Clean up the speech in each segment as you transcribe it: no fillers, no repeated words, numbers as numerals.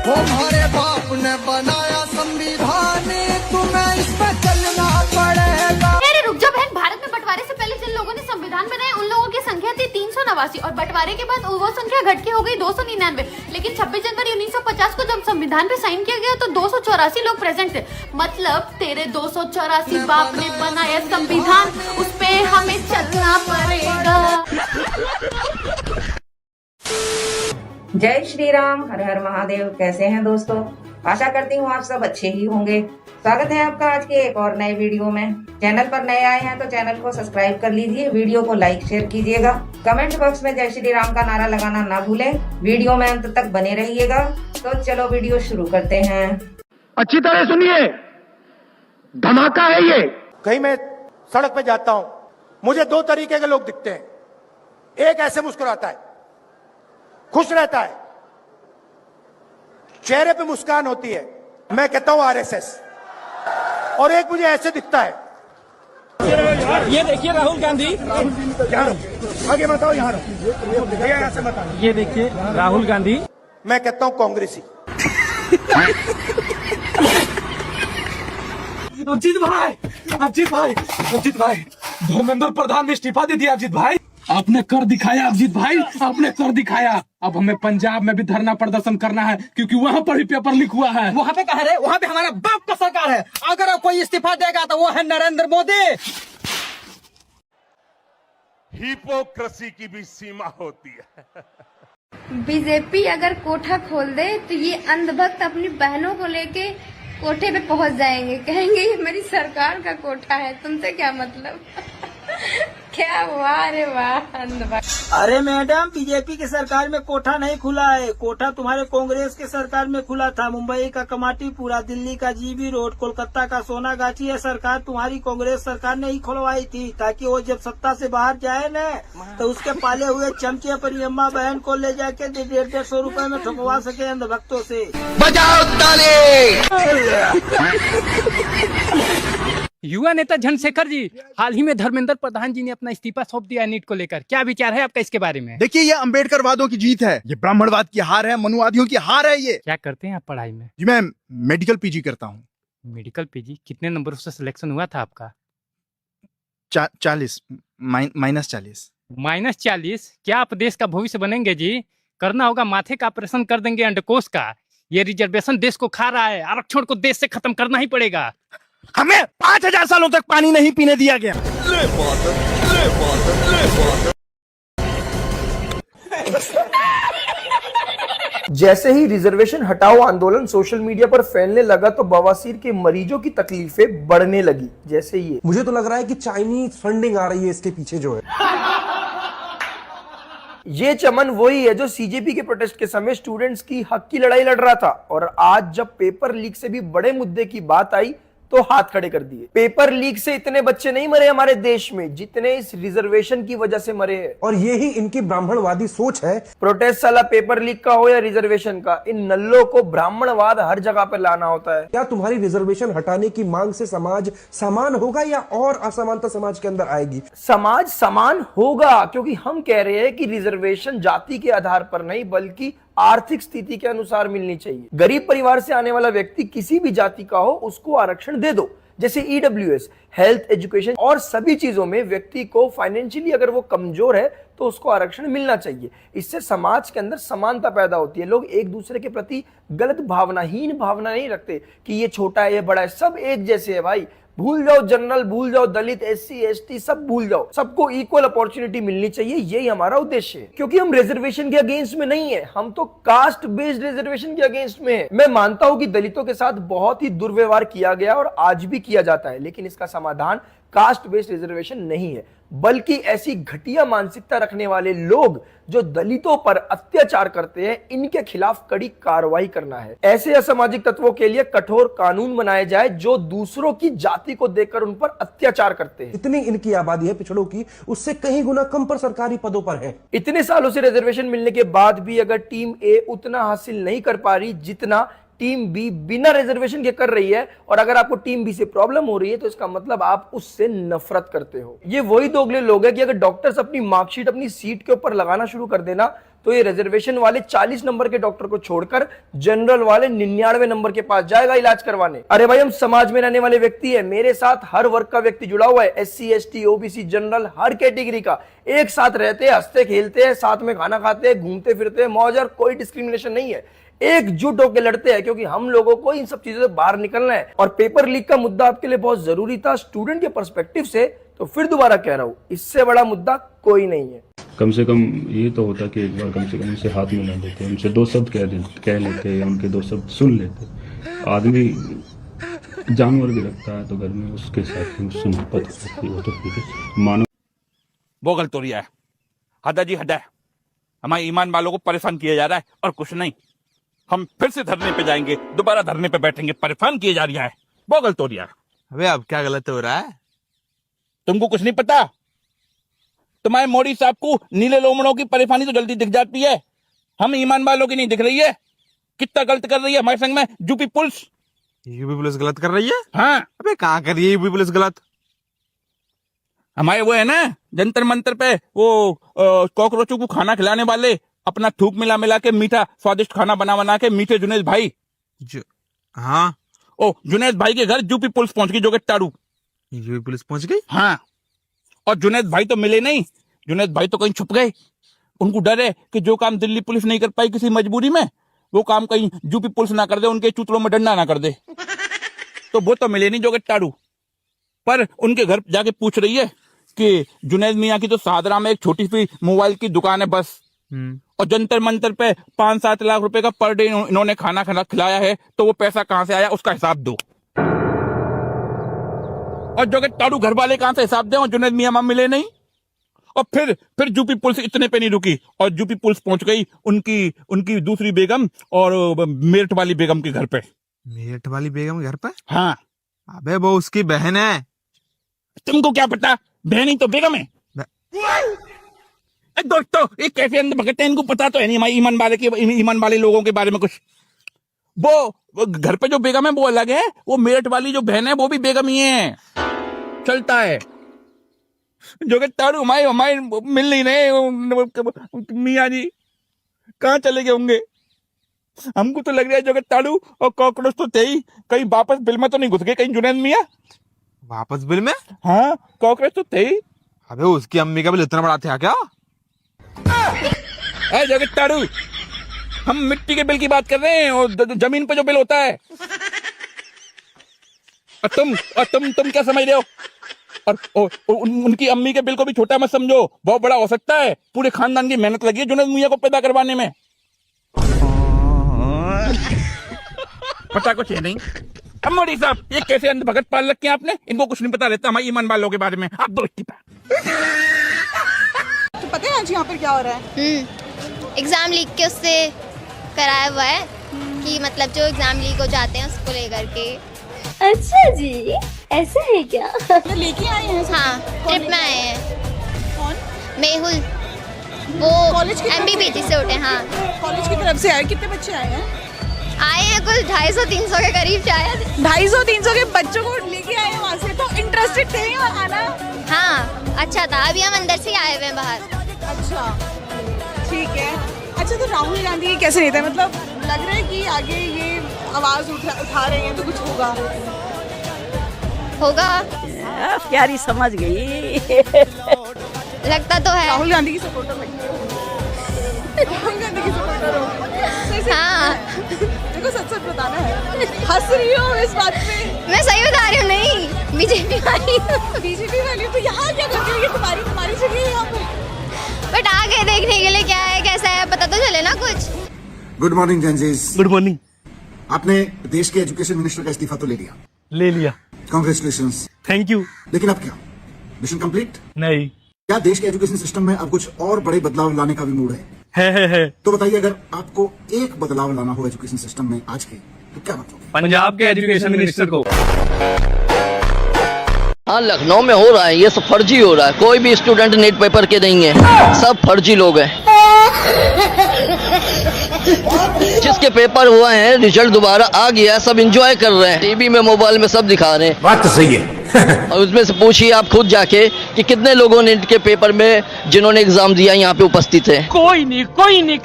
हमारे बाप ने बनाया संविधान, तुम्हें इस पे चलना पड़ेगा। अरे रुक जा बहन, भारत में बंटवारे से पहले जिन लोगों ने संविधान बनाया उन लोगों की संख्या थी 389 और बंटवारे के बाद वो संख्या घट के हो गई 299। लेकिन 26 जनवरी 1950 को जब संविधान पे साइन किया गया तो 284 लोग प्रेजेंट थे। मतलब तेरे 284 बाप ने बनाया संविधान, उस पे हमें चलना पड़ेगा। जय श्री राम, हर हर महादेव। कैसे हैं दोस्तों? आशा करती हूँ आप सब अच्छे ही होंगे। स्वागत है आपका आज के एक और नए वीडियो में। चैनल पर नए आए हैं तो चैनल को सब्सक्राइब कर लीजिए, वीडियो को लाइक शेयर कीजिएगा, कमेंट बॉक्स में जय श्री राम का नारा लगाना ना भूलें। वीडियो में अंत तक बने रहिएगा। तो चलो वीडियो शुरू करते हैं। अच्छी तरह सुनिए, धमाका है ये। कहीं मैं सड़क पे जाता हूं, मुझे दो तरीके के लोग दिखते हैं। एक ऐसे मुस्कुराता है, खुश रहता है, चेहरे पे मुस्कान होती है, मैं कहता हूं आरएसएस। और एक मुझे ऐसे दिखता है। ये देखिए राहुल गांधी, आगे बताओ, यहाँ से बताओ। ये देखिए राहुल गांधी, मैं कहता हूं कांग्रेसी। अजीत भाई, धर्मेंद्र प्रधान ने इस्तीफा दे दिया। अजीत भाई, आपने कर दिखाया। अजीत भाई, आपने कर दिखाया। अब हमें पंजाब में भी धरना प्रदर्शन करना है क्योंकि वहाँ पर ही पेपर लीक हुआ है। वहाँ पे कह रहे, वहाँ पे हमारा बाप का सरकार है। अगर कोई इस्तीफा देगा तो वो है नरेंद्र मोदी। हिपोक्रेसी की भी सीमा होती है। बीजेपी अगर कोठा खोल दे तो ये अंधभक्त अपनी बहनों को लेके कोठे पे पहुंच जाएंगे, कहेंगे ये मेरी सरकार का कोठा है, तुमसे क्या मतलब। क्या हुआ? अरे वाह अंधभक्त। अरे मैडम, बीजेपी की सरकार में कोठा नहीं खुला है, कोठा तुम्हारे कांग्रेस के सरकार में खुला था। मुंबई का कमाटीपुरा, दिल्ली का जीबी रोड, कोलकाता का सोनागाछी, ये सरकार तुम्हारी कांग्रेस सरकार ने ही खुलवाई थी ताकि वो जब सत्ता से बाहर जाए न तो उसके पाले हुए चमचे पर अम्मा बहन को ले जाके 150 रुपए में ठुकवा सके अंधभक्तों से। बजाओ ताली। युवा नेता चंद्रशेखर जी, हाल ही में धर्मेंद्र प्रधान जी ने अपना इस्तीफा सौंप दिया नीट को लेकर। क्या विचार है आपका इसके बारे में? देखिए, ये अंबेडकरवादियों की जीत है, ये ब्राह्मणवाद की हार है, मनुवादियों की हार है। ये क्या करते हैं आप पढ़ाई में? जी मैं मेडिकल पीजी करता हूँ। Medical PG? कितने नंबरों से सिलेक्शन हुआ था आपका? 40 -40। -40? क्या आप देश का भविष्य बनेंगे जी? करना होगा, माथे का ऑपरेशन कर देंगे अंडकोश का। ये रिजर्वेशन देश को खा रहा है, आरक्षण को देश से खत्म करना ही पड़ेगा। हमें 5000 सालों तक पानी नहीं पीने दिया गया। जैसे ही रिजर्वेशन हटाओ आंदोलन सोशल मीडिया पर फैलने लगा तो बवासीर के मरीजों की तकलीफें बढ़ने लगी। जैसे ये मुझे तो लग रहा है कि चाइनीज फंडिंग आ रही है इसके पीछे जो है। ये चमन वही है जो सीजेपी के प्रोटेस्ट के समय स्टूडेंट्स की हक की लड़ाई लड़ रहा था, और आज जब पेपर लीक से भी बड़े मुद्दे की बात आई तो हाथ खड़े कर दिए। पेपर लीक से इतने बच्चे नहीं मरे हमारे देश में जितने इस रिजर्वेशन की वजह से मरे हैं, और ये ही इनकी ब्राह्मणवादी सोच है। प्रोटेस्ट साला पेपर लीक का हो या रिजर्वेशन का, इन नल्लों को ब्राह्मणवाद हर जगह पर लाना होता है। क्या तुम्हारी रिजर्वेशन हटाने की मांग से समाज समान होगा या और असमानता समाज के अंदर आएगी? समाज समान होगा, क्योंकि हम कह रहे हैं कि रिजर्वेशन जाति के आधार पर नहीं बल्कि आर्थिक स्थिति के अनुसार मिलनी चाहिए। गरीब परिवार से आने वाला व्यक्ति किसी भी जाति का हो उसको आरक्षण दे दो। जैसे ईडब्ल्यूएस, हेल्थ, एजुकेशन और सभी चीजों में व्यक्ति को फाइनेंशियली अगर वो कमजोर है तो उसको आरक्षण मिलना चाहिए। इससे समाज के अंदर समानता पैदा होती है। लोग एक दूसरे के प्रति गलत भावनाहीन भावना नहीं रखते कि ये छोटा है ये बड़ा है, सब एक जैसे है भाई। भूल जाओ जनरल, भूल जाओ दलित, एससी एसटी, सब भूल जाओ। सबको इक्वल अपॉर्चुनिटी मिलनी चाहिए, यही हमारा उद्देश्य है। क्योंकि हम रिजर्वेशन के अगेंस्ट में नहीं है, हम तो कास्ट बेस्ड रिजर्वेशन के अगेंस्ट में है। मैं मानता हूं कि दलितों के साथ बहुत ही दुर्व्यवहार किया गया और आज भी किया जाता है, लेकिन इसका समाधान कास्ट बेस्ड रिजर्वेशन नहीं है, बल्कि ऐसी घटिया मानसिकता रखने वाले लोग जो दलितों पर अत्याचार करते हैं, इनके खिलाफ कड़ी कार्रवाई करना है। ऐसे असामाजिक तत्वों के लिए कठोर कानून बनाए जाए जो दूसरों की जाति को देखकर उन पर अत्याचार करते हैं। इतनी इनकी आबादी है पिछड़ों की, उससे कहीं गुना कम पर सरकारी पदों पर है। इतने सालों से रिजर्वेशन मिलने के बाद भी अगर टीम ए उतना हासिल नहीं कर पा रही जितना टीम बी बिना रिजर्वेशन के कर रही है, और अगर आपको टीम बी से प्रॉब्लम हो रही है तो इसका मतलब आप उससे नफरत करते हो। ये वही दोगले लोग हैं कि अगर डॉक्टर्स अपनी मार्कशीट अपनी सीट के ऊपर लगाना शुरू कर देना तो ये रिजर्वेशन वाले 40 नंबर के डॉक्टर को छोड़कर जनरल वाले 99 नंबर के पास जाएगा इलाज करवाने। अरे भाई, हम समाज में रहने वाले व्यक्ति है, मेरे साथ हर वर्ग का व्यक्ति जुड़ा हुआ है, SC ST OBC जनरल, हर कैटेगरी का एक साथ रहते हैं, हंसते खेलते हैं, साथ में खाना खाते हैं, घूमते फिरते हैं, मौज, और कोई डिस्क्रिमिनेशन नहीं है, एकजुट होकर लड़ते हैं, क्योंकि हम लोगों को इन सब चीजों से बाहर निकलना है। और पेपर लीक का मुद्दा आपके लिए बहुत जरूरी था स्टूडेंट के पर्सपेक्टिव से, तो फिर दोबारा कह रहा हूं, इससे बड़ा मुद्दा कोई नहीं है। कम से कम ये तो होता कि एक बार कम से कम उनसे हाथ मिला देते, उनसे दो शब्द कह लेते, या उनके दो शब्द सुन लेते। आदमी जानवर भी रखता है तो घर में उसके साथ सुनपत होती है, वो तो फिर मानो वो गलत हो रहा है। हदा जी हदा है, हमारे ईमान वालों को परेशान किया जा रहा है और कुछ नहीं। हम फिर से धरने पे जाएंगे, दोबारा धरने पे बैठेंगे, परेशान किया जा रहा है, वो गलत हो रहा है। अबे अब क्या गलत हो रहा है? तुमको कुछ नहीं पता? तुम्हारे मोदी साहब को नीले लोमड़ों की परेशानी तो जल्दी दिख जाती है, हम ईमान वालों की नहीं दिख रही है। कितना गलत कर रही है हमारे संग में यूपी पुलिस। यूपी पुलिस गलत कर रही है? हाँ। अबे कहाँ कर रही है यूपी पुलिस गलत? हमारे वो है ना जंतर मंतर पे वो कॉकरोचों को खाना खिलाने वाले, अपना थूक मिला मिला के मीठा स्वादिष्ट खाना बना के मीठे जुनेद भाई। हाँ। ओ जुनेद भाई के घर यूपी पुलिस पहुंच गई, जो के टाड़ू। यूपी पुलिस पहुंच गई? हाँ। और जुनेद भाई तो मिले नहीं, जुनेद भाई तो कहीं छुप गए। उनको डर है कि जो काम दिल्ली पुलिस नहीं कर पाई किसी मजबूरी में, वो काम कहीं यूपी पुलिस ना कर दे, उनके चूतड़ों में डंडा ना कर दे। तो वो तो मिले नहीं जो के टाड़ू। पर उनके घर जाके पूछ रही है कि जुनेद मियाँ की तो सादरा में एक छोटी सी मोबाइल की दुकान है बस, और जंतर मंतर पे 5-7 लाख रुपए का पर डे इन्होंने खाना खिलाया है, तो वो पैसा कहां से आया उसका हिसाब दो। और जो के टाड़ू घर वाले कहां से हिसाब दे, और जुनेद मियाँ मिले नहीं। और फिर यूपी पुलिस इतने पे नहीं रुकी, और यूपी पुलिस पहुंच गई उनकी दूसरी बेगम और मेरठ वाली बेगम के घर पे। मेरठ वाली बेगम के घर पे? हाँ। अबे वो उसकी बहन है। तुमको क्या पता, बहन ही तो बेगम है। दोस्तों ये कैसे अंदर भगते हैं, इनको पता तो है नहीं ईमान वाले लोगों के बारे में कुछ। वो घर पे जो बेगम है वो अलग है, वो मेरठ वाली जो बहन है वो भी बेगम ही है, चलता है। जो कि तारू हमारे मिल नहीं रहे, मियाँ जी कहाँ चले गए होंगे। हमको तो लग रहा है जो कि तारू और कॉकरोच तो थे ही, कहीं वापस बिल में तो नहीं घुस गए कहीं जुनेद मियाँ? वापस बिल में? हाँ, कॉकरोच तो थे ही। अबे उसकी अम्मी का बिल इतना बड़ा था क्या? जो कि तारू, हम मिट्टी के बिल की बात कर रहे हैं, और जमीन पे जो बिल होता है। और तुम क्या समझ रहे हो? और उनकी अम्मी के बिल को भी छोटा मत समझो, बहुत बड़ा हो सकता है। पूरे खानदान की मेहनत लगी है जुनेद मियाँ को पैदा करवाने में। पता कुछ है नहीं। अब मोदी साहब ये कैसे अंधभगत पाल रखे हैं आपने, इनको कुछ नहीं पता रहता हमारे ईमान वालों के बारे में। आप दो तो पता है आज यहाँ पर क्या हो रहा है? एग्जाम लीक के उससे कराया हुआ है कि मतलब जो एग्जाम लीक हो जाते हैं उसको लेकर के। अच्छा जी, ऐसा है क्या? तो लेके आए हैं? हाँ, ट्रिप में आए हैं। कौन? मेहुल, वो कॉलेज की MBBT से उठे। हाँ, कॉलेज की तरफ से आए। कितने बच्चे आए हैं? आए हैं कुल 250-300 के करीब शायद। 250-300 के बच्चों को लेके आए वहाँ से, तो इंटरेस्टेड थे ही आना? हाँ, अच्छा था। अभी हम अंदर से आए हुए हैं बाहर। अच्छा, ठीक है। अच्छा, तो राहुल गांधी के कैसे नेता है? मतलब लग रहा है कि आगे ये आवाज उठा रहे हैं तो कुछ होगा। प्यारी समझ गई। लगता तो है। राहुल गांधी की सपोर्टर लगती हो? राहुल गांधी की सपोर्टर हो? हाँ। देखो सच बताना है। हंस रही हो इस बात पे? मैं सही बता रही हूँ। नहीं, बीजेपी वाली। बीजेपी वाली तो यहाँ क्या करती हो? ये तुम्हारी जगह है यहाँ पे। बट आगे देखने के लिए क्या है कैसा है पता तो चले ना कुछ। Good morning Gen Zs. Good morning. आपने देश के एजुकेशन मिनिस्टर का इस्तीफा तो ले लिया? कांग्रेचुलेशंस। Thank you. लेकिन अब क्या, मिशन कंप्लीट नहीं? क्या देश के एजुकेशन सिस्टम में अब कुछ और बड़े बदलाव लाने का भी मूड है? तो बताइए, अगर आपको एक बदलाव लाना हो एजुकेशन सिस्टम में आज के, तो क्या बताओगे? पंजाब के एजुकेशन मिनिस्टर को। हाँ, लखनऊ में हो रहा है, ये सब फर्जी हो रहा है। कोई भी स्टूडेंट नीट पेपर के नहीं है, सब फर्जी लोग हैं। जिसके पेपर हुए हैं, रिजल्ट दोबारा आ गया, सब एंजॉय कर रहे हैं, टीवी में मोबाइल में सब दिखा रहे हैं। बात तो सही है। और उसमें से पूछिए आप खुद जाके कि कितने लोगों ने इनके पेपर में जिन्होंने एग्जाम दिया यहाँ पे उपस्थित है। कोई नहीं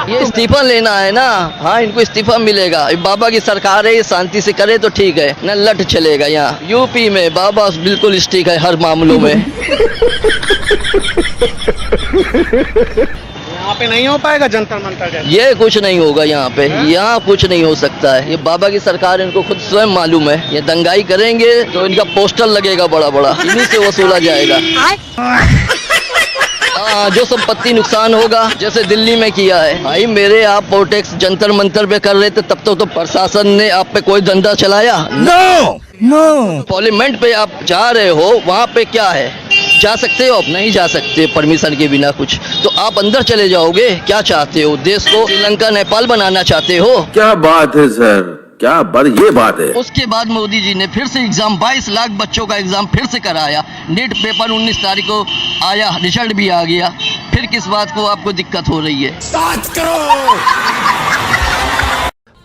ये इस्तीफा लेना है ना, हाँ इनको इस्तीफा मिलेगा। बाबा की सरकार है, ये शांति से करे तो ठीक है, न लट चलेगा। यहाँ यूपी में बाबा बिल्कुल स्टिक है हर मामलों में। यहाँ पे नहीं हो पाएगा जंतर मंतर, ये कुछ नहीं होगा यहाँ पे, यहाँ कुछ नहीं हो सकता है। ये बाबा की सरकार, इनको खुद स्वयं मालूम है। ये दंगाई करेंगे तो इनका पोस्टर लगेगा बड़ा बड़ा, इन्हीं से वसूला जाएगा। जो संपत्ति नुकसान होगा, जैसे दिल्ली में किया है भाई, मेरे आप प्रोटेक्स जंतर मंतर पे कर रहे थे, तब तो प्रशासन ने आप पे कोई धंधा चलाया? नो। पार्लियामेंट पे आप जा रहे हो, वहाँ पे क्या है, जा सकते हो? आप नहीं जा सकते परमिशन के बिना कुछ। तो आप अंदर चले जाओगे। क्या चाहते हो, देश को श्रीलंका नेपाल बनाना चाहते हो? क्या बात है सर, क्या बात, ये बात है। उसके बाद मोदी जी ने फिर से एग्जाम, 22 लाख बच्चों का एग्जाम फिर से कराया। नीट पेपर 19 तारीख को आया, रिजल्ट भी आ गया। फिर किस बात को आपको दिक्कत हो रही है?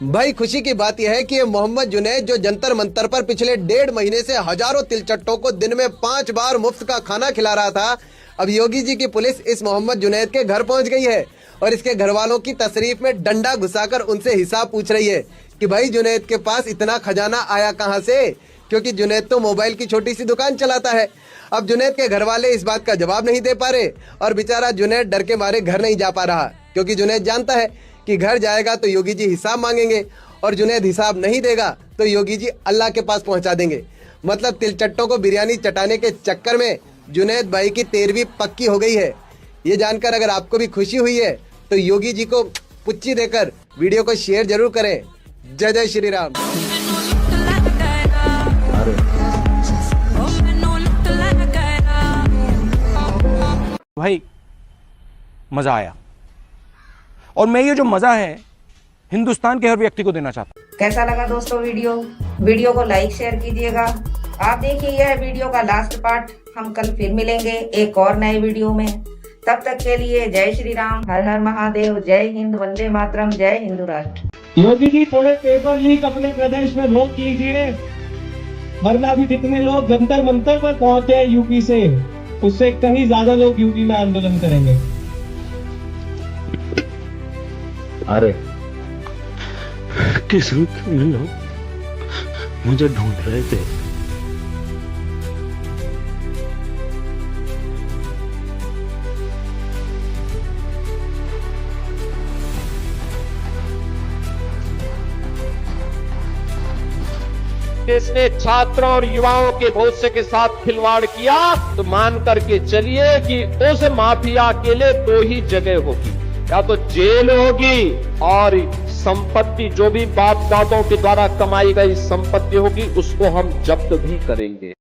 भाई खुशी की बात यह है कि ये मोहम्मद जुनैद जो जंतर मंतर पर पिछले 1.5 महीने से हजारों तिलचट्टों को दिन में 5 बार मुफ्त का खाना खिला रहा था, अब योगी जी की पुलिस इस मोहम्मद जुनैद के घर पहुंच गई है और इसके घर वालों की तशरीफ में डंडा घुसाकर उनसे हिसाब पूछ रही है कि भाई जुनैद के पास इतना खजाना आया कहां से, क्योंकि जुनैद तो मोबाइल की छोटी सी दुकान चलाता है। अब जुनैद के घर वाले इस बात का जवाब नहीं दे पा रहे और बेचारा जुनैद डर के मारे घर नहीं जा पा रहा, क्योंकि जुनैद जानता है कि घर जाएगा तो योगी जी हिसाब मांगेंगे और जुनैद हिसाब नहीं देगा तो योगी जी अल्लाह के पास पहुंचा देंगे। मतलब तिलचट्टों को बिरयानी चटाने के चक्कर में जुनैद भाई की 13वीं पक्की हो गई है। ये जानकर अगर आपको भी खुशी हुई है तो योगी जी को पुच्ची देकर वीडियो को शेयर जरूर करें। जय जय श्री राम। भाई मजा आया, और मैं ये जो मजा है हिंदुस्तान के हर व्यक्ति को देना चाहता हूँ। कैसा लगा दोस्तों वीडियो को लाइक शेयर कीजिएगा। आप देखिए यह वीडियो का लास्ट पार्ट। हम कल फिर मिलेंगे एक और नए वीडियो में। तब तक के लिए जय श्री राम, हर हर महादेव, जय हिंद, वंदे मातरम, जय हिंदू राष्ट्र। योगी जी थोड़े पेपर लीक अपने प्रदेश में रोक कीजिए, वरना भी जितने लोग जंतर मंतर पर पहुंचे हैं यूपी से, उससे कहीं ज्यादा लोग यूपी में आंदोलन करेंगे। अरे किस लोग मुझे ढूंढ रहे थे। इसने छात्रों और युवाओं के भविष्य के साथ खिलवाड़ किया तो मान करके चलिए कि उस माफिया के लिए 2 ही जगह होगी, या तो जेल होगी और संपत्ति जो भी बाप दादों के द्वारा कमाई गई संपत्ति होगी उसको हम जब्त भी करेंगे।